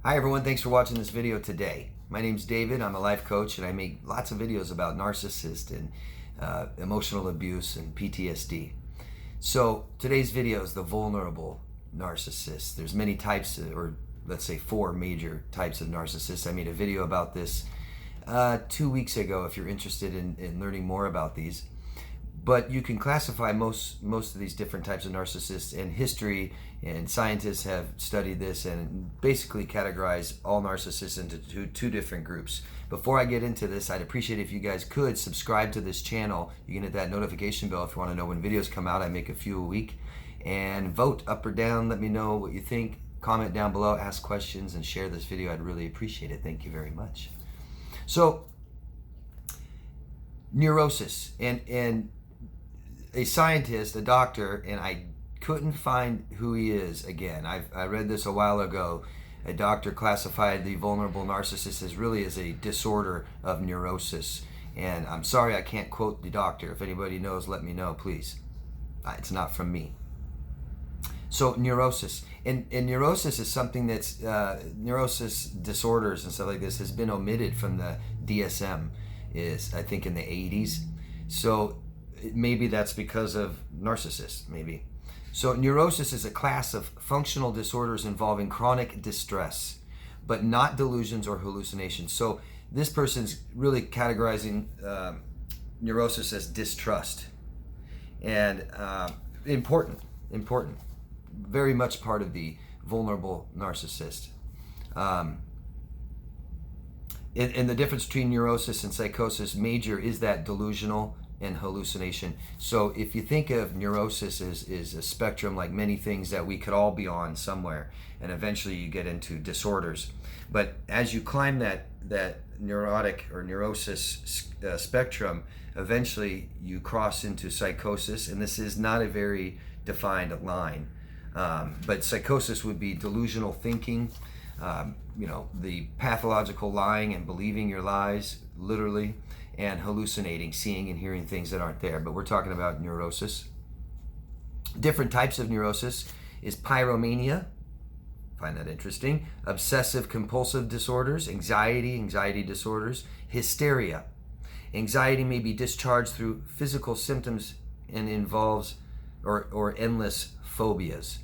Hi everyone, thanks for watching this video today. My name's David, I'm a life coach, and I make lots of videos about narcissists and emotional abuse and PTSD. So today's video is the vulnerable narcissist. There's many types, or let's say 4 major types of narcissists. I made a video about this 2 weeks ago if you're interested in learning more about these. But you can classify most of these different types of narcissists, and history and scientists have studied this and basically categorize all narcissists into two different groups. Before I get into this, I'd appreciate if you guys could subscribe to this channel. You can hit that notification bell if you want to know when videos come out. I make a few a week. And vote up or down. Let me know what you think. Comment down below, ask questions, and share this video. I'd really appreciate it. Thank you very much. So, neurosis. And a scientist, a doctor, and I couldn't find who he is again. I read this a while ago. A doctor classified the vulnerable narcissist as really as a disorder of neurosis. And I'm sorry I can't quote the doctor. If anybody knows, let me know, please. It's not from me. So neurosis. And neurosis is something that's, neurosis disorders and stuff like this has been omitted from the DSM, is I think in the 80s. So maybe that's because of narcissists, maybe. So neurosis is a class of functional disorders involving chronic distress, but not delusions or hallucinations. So this person's really categorizing neurosis as distrust. And important, very much part of the vulnerable narcissist. And the difference between neurosis and psychosis major is that delusional and hallucination. So if you think of neurosis as a spectrum, like many things that we could all be on somewhere, and eventually you get into disorders. But as you climb that neurotic or neurosis spectrum, eventually you cross into psychosis, and this is not a very defined line. But psychosis would be delusional thinking, the pathological lying and believing your lies, literally, and hallucinating, seeing and hearing things that aren't there. But we're talking about neurosis. Different types of neurosis is pyromania, find that interesting, obsessive compulsive disorders, anxiety disorders, hysteria. Anxiety may be discharged through physical symptoms and involves or endless phobias.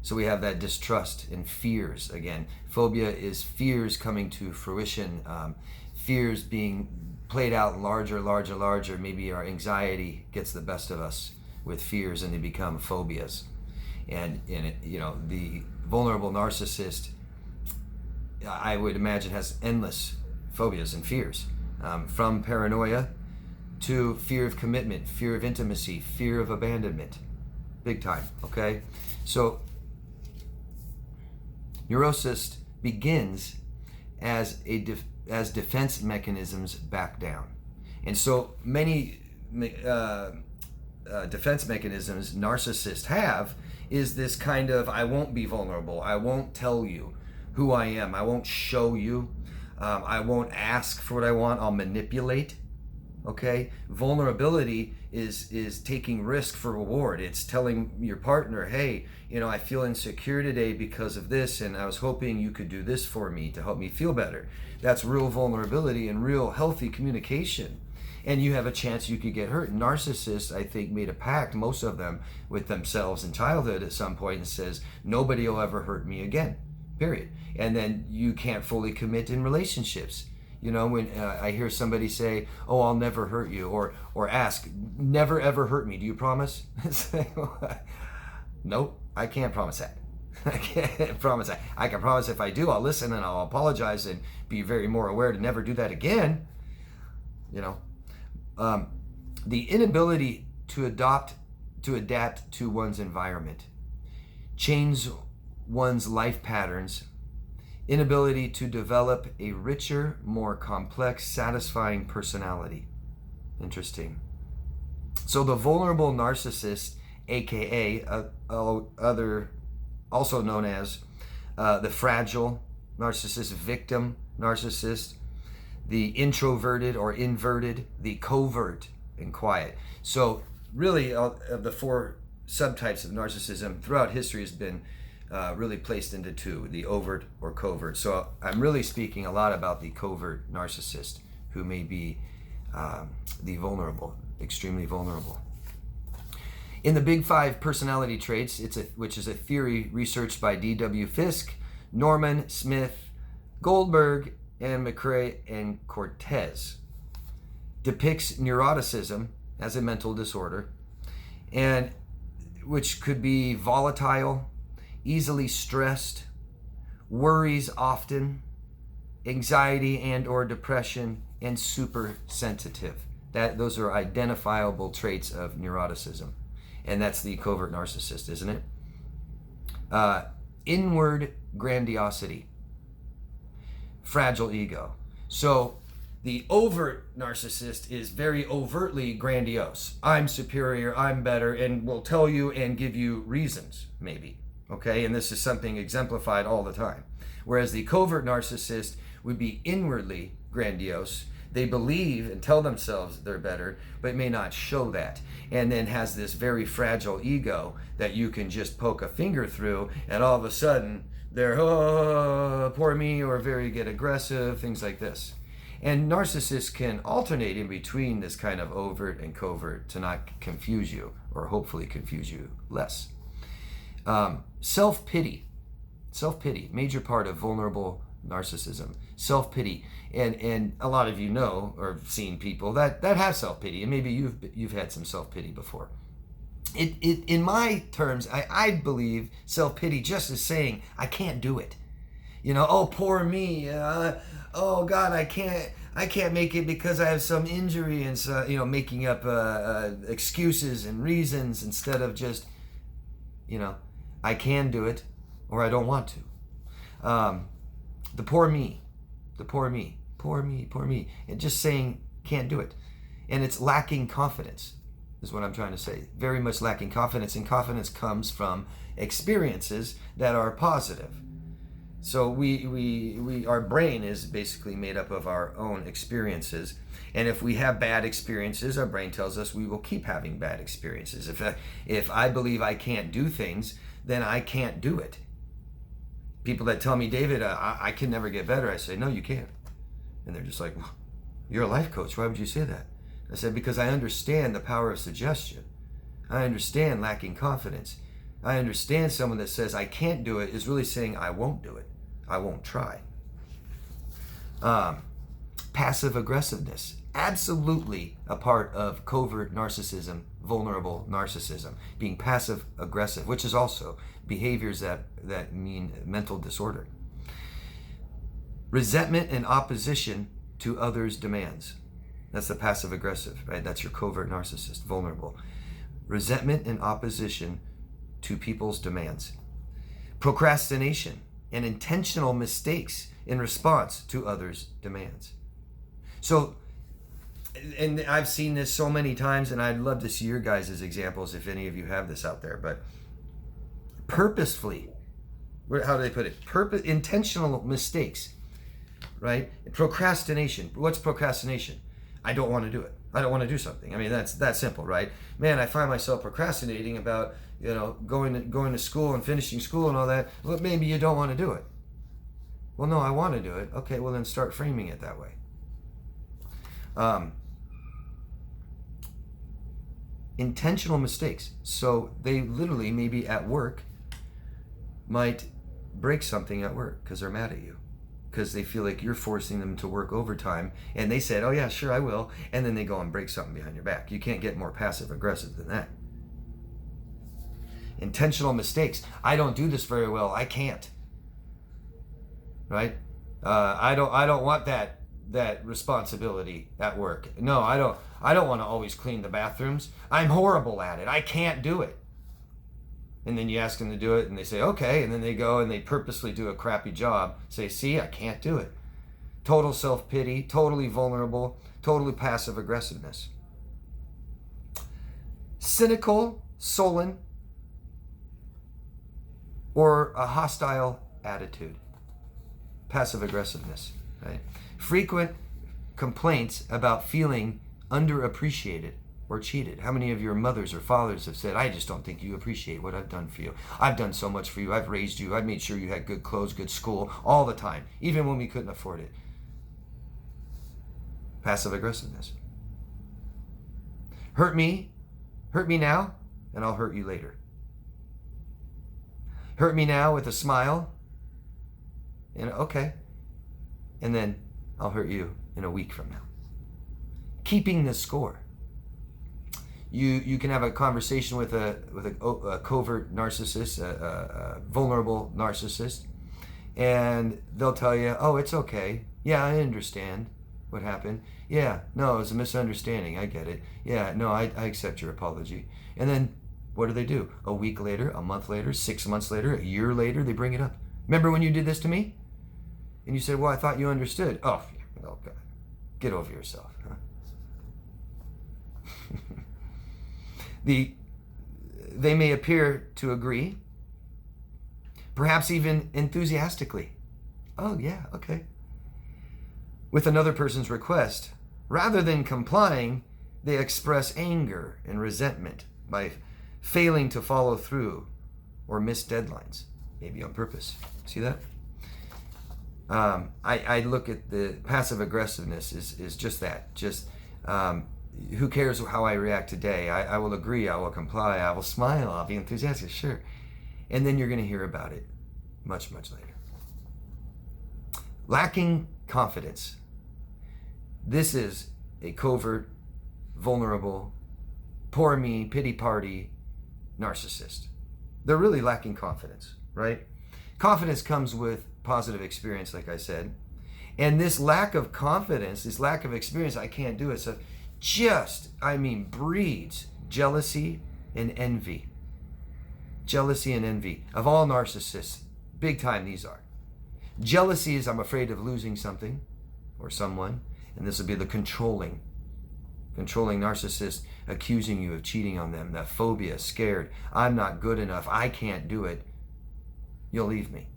So we have that distrust and fears again. Phobia is fears coming to fruition, fears being played out larger. Maybe our anxiety gets the best of us with fears and they become phobias. And the vulnerable narcissist, I would imagine, has endless phobias and fears, from paranoia to fear of commitment, fear of intimacy, fear of abandonment, big time. Okay, so neurosis begins as defense mechanisms back down. And so many defense mechanisms narcissists have is this kind of, I won't be vulnerable, I won't tell you who I am, I won't show you, I won't ask for what I want, I'll manipulate. Okay, vulnerability is taking risk for reward. It's telling your partner, hey, I feel insecure today because of this, and I was hoping you could do this for me to help me feel better. That's real vulnerability and real healthy communication. And you have a chance you could get hurt. Narcissists, I think, made a pact, most of them, with themselves in childhood at some point, and says, nobody will ever hurt me again, period. And then you can't fully commit in relationships. When I hear somebody say, oh, I'll never hurt you, or ask, never ever hurt me, do you promise? Nope, I can't promise that. I can't promise that. I can promise if I do, I'll listen and I'll apologize and be very more aware to never do that again. The inability to adapt to one's environment, change one's life patterns, inability to develop a richer, more complex, satisfying personality. Interesting. So the vulnerable narcissist, aka also known as the fragile narcissist, victim narcissist, the introverted or inverted, the covert and quiet. So really, of the 4 subtypes of narcissism throughout history has been really placed into two, the overt or covert. So I'm really speaking a lot about the covert narcissist, who may be the vulnerable, extremely vulnerable. In the Big Five personality traits, which is a theory researched by D.W. Fisk, Norman, Smith, Goldberg, and McCrae and Cortez, depicts neuroticism as a mental disorder, and which could be volatile, easily stressed, worries often, anxiety and or depression, and super sensitive. Those are identifiable traits of neuroticism. And that's the covert narcissist, isn't it? Inward grandiosity, fragile ego. So the overt narcissist is very overtly grandiose. I'm superior, I'm better, and will tell you and give you reasons, maybe. Okay, and this is something exemplified all the time. Whereas the covert narcissist would be inwardly grandiose. They believe and tell themselves they're better, but may not show that. And then has this very fragile ego that you can just poke a finger through, and all of a sudden they're, oh, poor me, or very get aggressive, things like this. And narcissists can alternate in between this kind of overt and covert to not confuse you, or hopefully confuse you less. Self-pity, major part of vulnerable narcissism. Self-pity, and a lot of you know or have seen people that have self-pity, and maybe you've had some self-pity before. In my terms, I believe self-pity just is saying I can't do it. You know, oh, poor me. Oh God, I can't make it because I have some injury, and so, you know, making up excuses and reasons instead of just, you know, I can do it or I don't want to. The poor me, and just saying can't do it. And it's lacking confidence is what I'm trying to say. Very much lacking confidence, and confidence comes from experiences that are positive. So our brain is basically made up of our own experiences. And if we have bad experiences, our brain tells us we will keep having bad experiences. If I believe I can't do things, then I can't do it. People that tell me, David, I can never get better. I say, no, you can't. And they're just like, well, you're a life coach. Why would you say that? I said, because I understand the power of suggestion. I understand lacking confidence. I understand someone that says I can't do it is really saying I won't do it. I won't try. Passive aggressiveness, absolutely a part of covert narcissism, vulnerable narcissism, being passive aggressive, which is also behaviors that mean mental disorder. Resentment and opposition to others' demands. That's the passive aggressive, right? That's your covert narcissist, vulnerable. Resentment and opposition to people's demands. Procrastination and intentional mistakes in response to others' demands. So, and I've seen this so many times, and I'd love to see your guys' examples if any of you have this out there, but purposefully, how do they put it? Intentional mistakes, right? Procrastination. What's procrastination? I don't want to do it. I don't want to do something. I mean, that's that simple, right? Man, I find myself procrastinating about, you know, going to school and finishing school and all that. Well, maybe you don't want to do it. Well, no, I want to do it. Okay, well then start framing it that way. Intentional mistakes. So they literally, maybe at work, might break something at work because they're mad at you, because they feel like you're forcing them to work overtime, and they said, oh yeah, sure, I will, and then they go and break something behind your back. You can't get more passive aggressive than that. Intentional mistakes. I don't do this very well. I can't. Right? I don't want that responsibility at work. No, I don't want to always clean the bathrooms. I'm horrible at it. I can't do it. And then you ask them to do it, and they say, okay, and then they go and they purposely do a crappy job. Say, see, I can't do it. Total self-pity, totally vulnerable, totally passive aggressiveness. Cynical, sullen, or a hostile attitude. Passive aggressiveness, right? Frequent complaints about feeling underappreciated or cheated? How many of your mothers or fathers have said, I just don't think you appreciate what I've done for you. I've done so much for you. I've raised you. I've made sure you had good clothes, good school, all the time, even when we couldn't afford it. Passive aggressiveness. Hurt me now, and I'll hurt you later. Hurt me now with a smile, and okay, and then I'll hurt you in a week from now. Keeping the score. You can have a conversation with a covert narcissist, a vulnerable narcissist, and they'll tell you, oh, it's okay. Yeah, I understand what happened. Yeah, no, it was a misunderstanding. I get it. Yeah, no, I accept your apology. And then what do? A week later, a month later, 6 months later, a year later, they bring it up. Remember when you did this to me? And you said, well, I thought you understood. Oh, God. Get over yourself. Huh? They may appear to agree, perhaps even enthusiastically. Oh, yeah, okay. With another person's request. Rather than complying, they express anger and resentment by failing to follow through or miss deadlines, maybe on purpose. See that? I look at the passive aggressiveness is just that. Who cares how I react today? I will agree, I will comply, I will smile, I'll be enthusiastic, sure. And then you're going to hear about it much, much later. Lacking confidence. This is a covert, vulnerable, poor me, pity party narcissist. They're really lacking confidence, right? Confidence comes with positive experience, like I said. And this lack of confidence, this lack of experience, I can't do it, so breeds jealousy and envy. Jealousy and envy of all narcissists. Big time these are. Jealousy is I'm afraid of losing something or someone, and this will be the controlling narcissist accusing you of cheating on them. That phobia, scared, I'm not good enough, I can't do it, you'll leave me.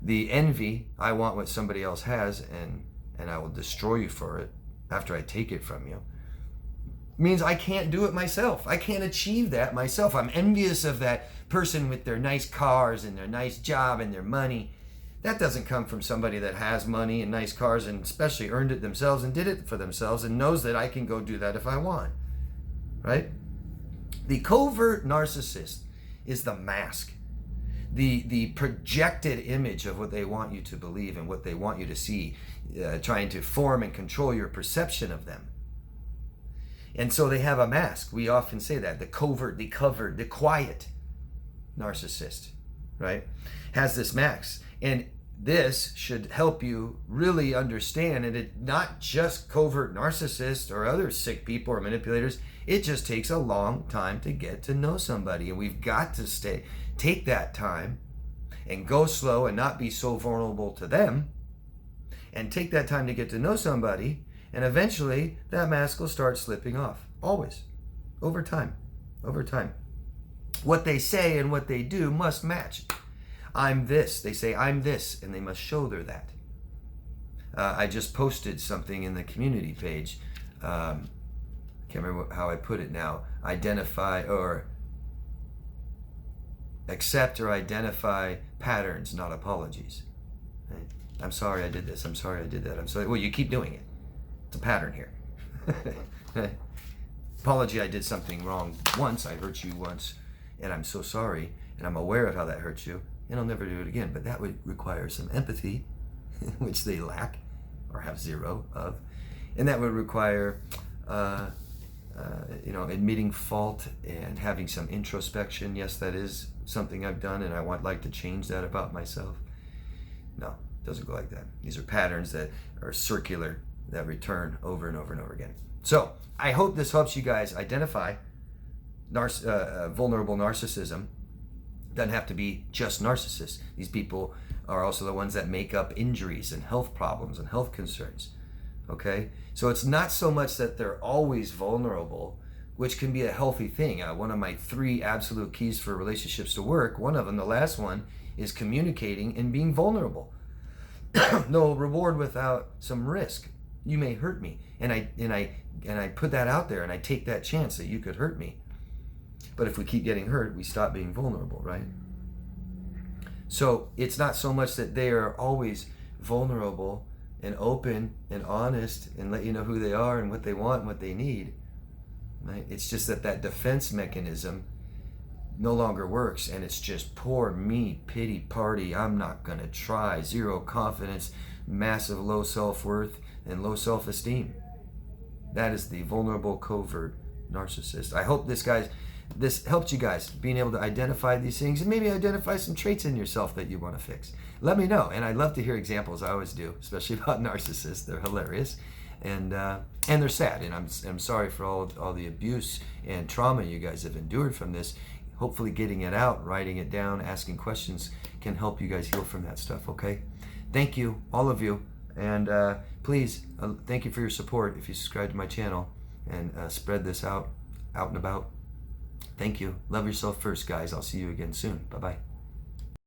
The envy, I want what somebody else has, and I will destroy you for it after I take it from you, means I can't do it myself. I can't achieve that myself. I'm envious of that person with their nice cars and their nice job and their money. That doesn't come from somebody that has money and nice cars and especially earned it themselves and did it for themselves and knows that I can go do that if I want, right? The covert narcissist is the mask, the projected image of what they want you to believe and what they want you to see, trying to form and control your perception of them. And so they have a mask. We often say that. The covert, the covered, the quiet narcissist, right, has this mask. And this should help you really understand that it's not just covert narcissists or other sick people or manipulators. It just takes a long time to get to know somebody. And we've got to take that time and go slow and not be so vulnerable to them. And take that time to get to know somebody. And eventually that mask will start slipping off. Always. Over time. What they say and what they do must match. I'm this. They say I'm this, and they must show they're that. I just posted something in the community page. Can't remember how I put it now. Accept or identify patterns, not apologies. Right? I'm sorry I did this. I'm sorry I did that. I'm sorry. Well, you keep doing it. It's a pattern here. Apology, I did something wrong once. I hurt you once, and I'm so sorry, and I'm aware of how that hurt you, and I'll never do it again. But that would require some empathy, which they lack or have zero of, and that would require admitting fault and having some introspection. Yes, that is something I've done, and I would like to change that about myself. No, it doesn't go like that. These are patterns that are circular, that return over and over and over again. So I hope this helps you guys identify vulnerable narcissism. Doesn't have to be just narcissists. These people are also the ones that make up injuries and health problems and health concerns. Okay? So it's not so much that they're always vulnerable, which can be a healthy thing. One of my 3 absolute keys for relationships to work, one of them, the last one, is communicating and being vulnerable. No reward without some risk. You may hurt me. And I put that out there, and I take that chance that you could hurt me. But if we keep getting hurt, we stop being vulnerable, right? So it's not so much that they are always vulnerable and open and honest and let you know who they are and what they want and what they need, right? It's just that defense mechanism no longer works, and it's just poor me, pity party, I'm not gonna try, zero confidence, massive low self-worth and low self-esteem. That is the vulnerable covert narcissist. I hope this helped you guys being able to identify these things and maybe identify some traits in yourself that you want to fix. Let me know, and I'd love to hear examples. I always do, especially about narcissists. They're hilarious, and they're sad, and I'm sorry for all the abuse and trauma you guys have endured from this. Hopefully getting it out, writing it down, asking questions can help you guys heal from that stuff, okay? Thank you, all of you, and please, thank you for your support if you subscribe to my channel and spread this out and about. Thank you. Love yourself first, guys. I'll see you again soon. Bye-bye.